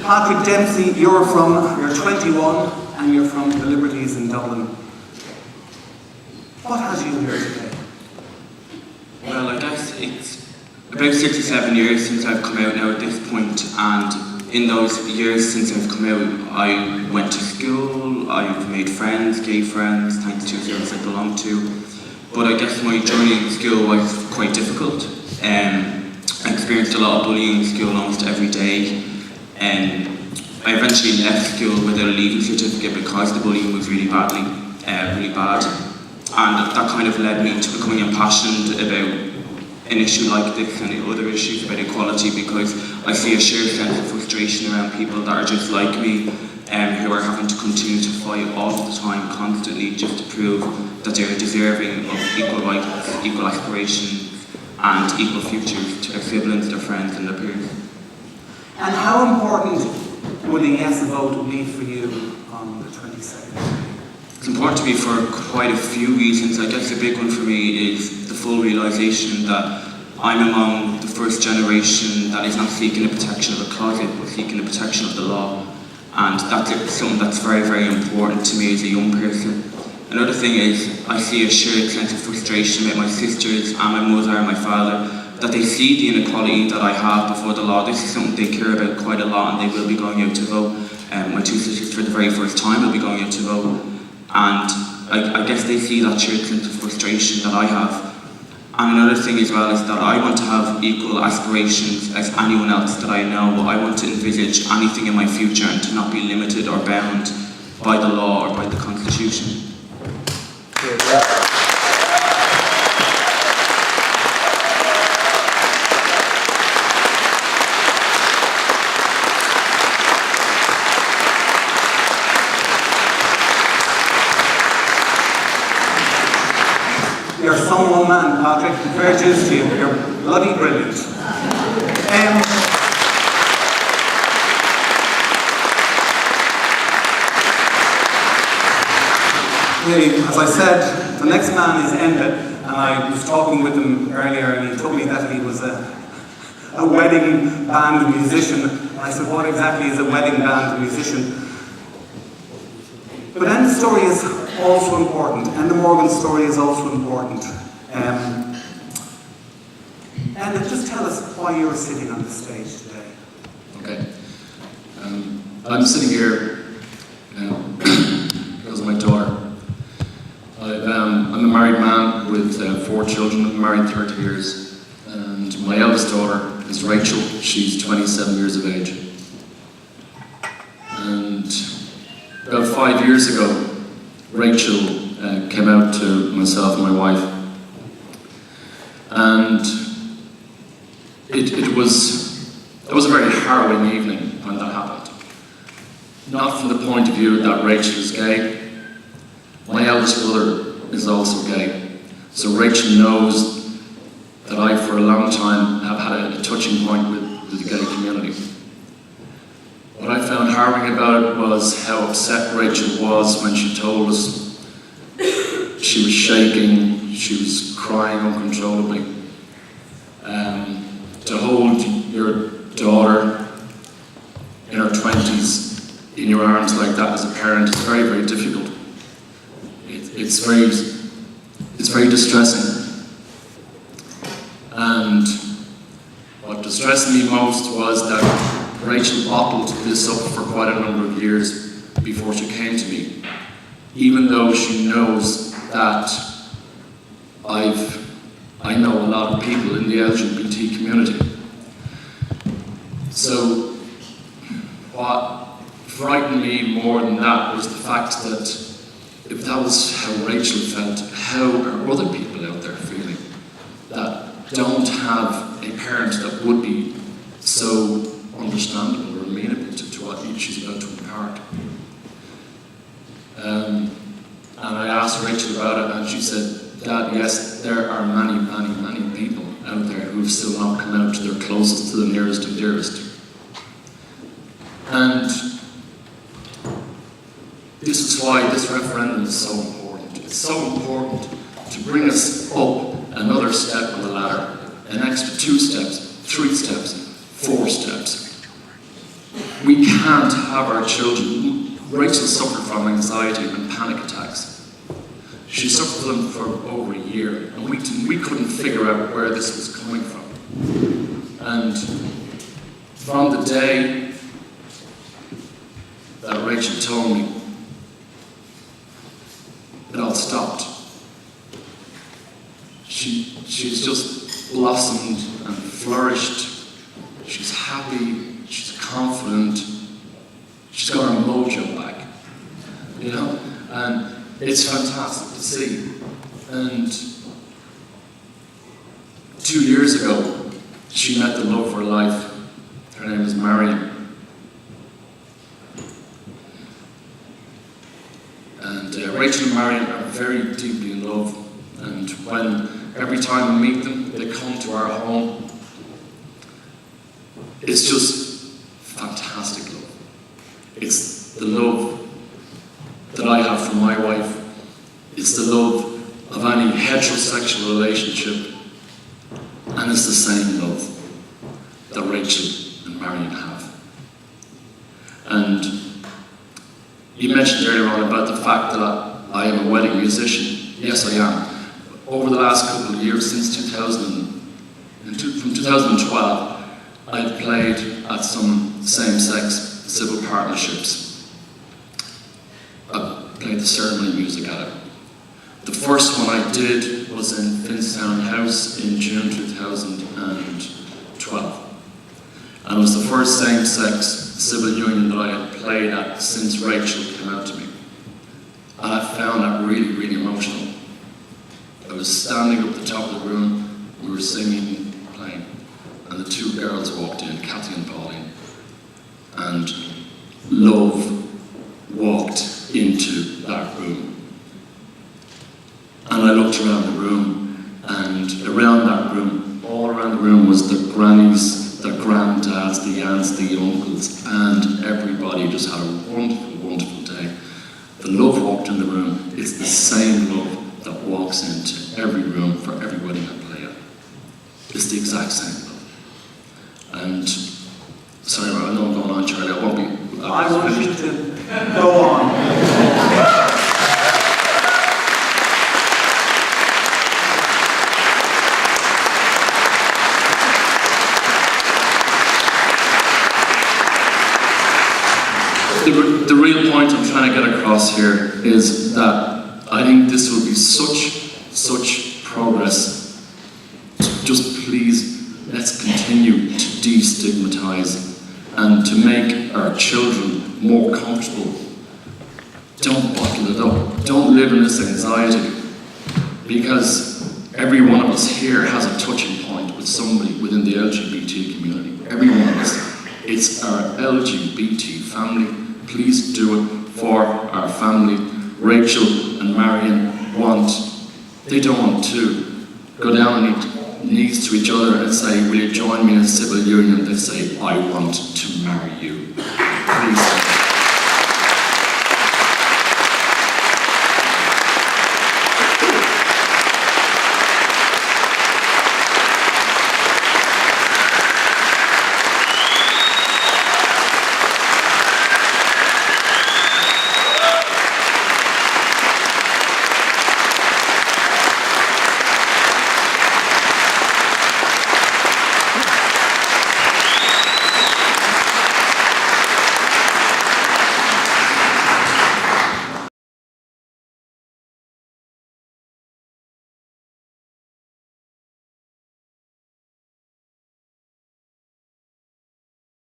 Patrick Dempsey, you're 21 and you're from the Liberties in Dublin. What has you here today? Well, I guess it's about 6 or 7 years since I've come out now at this point, and in those years since I've come out, I went to school, I've made friends, gay friends, thanks to service I BelongTo. But I guess my journey in school was quite difficult. I experienced a lot of bullying in school almost every day. I eventually left school without a leaving certificate because the bullying was really bad. And that kind of led me to becoming impassioned about an issue like this and other issues about equality, because I see a shared sense of frustration around people that are just like me, who are having to continue to fight all the time, constantly, just to prove that they're deserving of equal rights, equal aspirations, and equal futures to their siblings, their friends, and their peers. And how important would a yes vote be for you on the 22nd? It's important to me for quite a few reasons. I guess the big one for me is the full realisation that I'm among the first generation that is not seeking the protection of a closet, but seeking the protection of the law. And that's something that's very, very important to me as a young person. Another thing is, I see a shared sense of frustration with my sisters and my mother and my father, that they see the inequality that I have before the law. This is something they care about quite a lot, and they will be going out to vote. My two sisters, for the very first time, will be going out to vote. And I guess they see that shared sense of frustration that I have. And another thing as well is that I want to have equal aspirations as anyone else that I know. I want to envisage anything in my future and to not be limited or bound by the law or by the Constitution. You're some one man, Patrick. Fair dues to you. You're bloody brilliant. As I said, the next man is Enda, and I was talking with him earlier, and he told me that he was a wedding band musician. And I said, what exactly is a wedding band musician? But Enda's story is also important. Enda Morgan's story is also important. Enda, just tell us why you're sitting on the stage today. Okay. I'm sitting here because of my daughter. I'm a married man with 4 children. I've been married 30 years. And my eldest daughter is Rachel. She's 27 years of age. And about 5 years ago, Rachel came out to myself and my wife, and it was a very harrowing evening when that happened. Not from the point of view that Rachel is gay. My eldest brother is also gay, so Rachel knows that I, for a long time, have had a touching point with the gay community. What I found harrowing about it was how upset Rachel was when she told us. She was shaking, she was crying uncontrollably. To hold your daughter in her 20s in your arms like that as a parent is very, very difficult. It's very distressing. And what distressed me most was that Rachel bottled this up for quite a number of years before she came to me, even though she knows that I know a lot of people in the LGBT community. So what frightened me more than that was the fact that if that was how Rachel felt, how are other people out there feeling that don't have a parent that would be so understandable or amenable to what she's about to impart. And I asked Rachel about it, and she said, Dad, yes, there are many, many, many people out there who've still not come out to their closest, to the nearest and dearest. And this is why this referendum is so important. It's so important to bring us up another step on the ladder, an extra 2 steps, 3 steps, 4 steps. We have our children. Rachel suffered from anxiety and panic attacks. She suffered them for over a year, and we couldn't figure out where this was coming from. And from the day that Rachel told me, it all stopped. She's just blossomed and flourished. She's happy, she's confident, she's got her mojo back, you know, and it's fantastic to see. And 2 years ago, she met the love of her life. Her name is Marion. And Rachel and Marion are very deeply in love, and every time we meet them, they come to our home. It's just fantastic love. It's the love that I have for my wife. It's the love of any heterosexual relationship, and it's the same love that Rachel and Marion have. And you mentioned earlier on about the fact that I am a wedding musician. Yes, I am. Over the last couple of years, since from 2012, I've played at some same-sex civil partnerships. I've played the ceremony music at it. The first one I did was in Finstown House in June 2012. And it was the first same-sex civil union that I had played at since Rachel came out to me. And I found that really, really emotional. I was standing up at the top of the room, we were singing and playing, and the two girls walked in, Kathy and Pauline, and love walked into that room. And I looked around the room, and around that room, all around the room was the grannies, the granddads, the aunts, the uncles, and everybody just had a wonderful, wonderful day. The love walked in the room. It's the same love that walks into every room for every wedding I play at. It's the exact same love. And, sorry, I know I'm going on, Charlie, I won't be... I want you to go on. The real point I'm trying to get across here is that I think this will be such progress. Just please, let's continue to destigmatize and to make our children more comfortable. Don't bottle it up. Don't live in this anxiety, because every one of us here has a touching point with somebody within the LGBT community. Every one of us. It's our LGBT family. Please do it for our family. Rachel and Marion they don't want to go down on knees to each other and say, will you join me in a civil union? They say, I want to marry you. Please.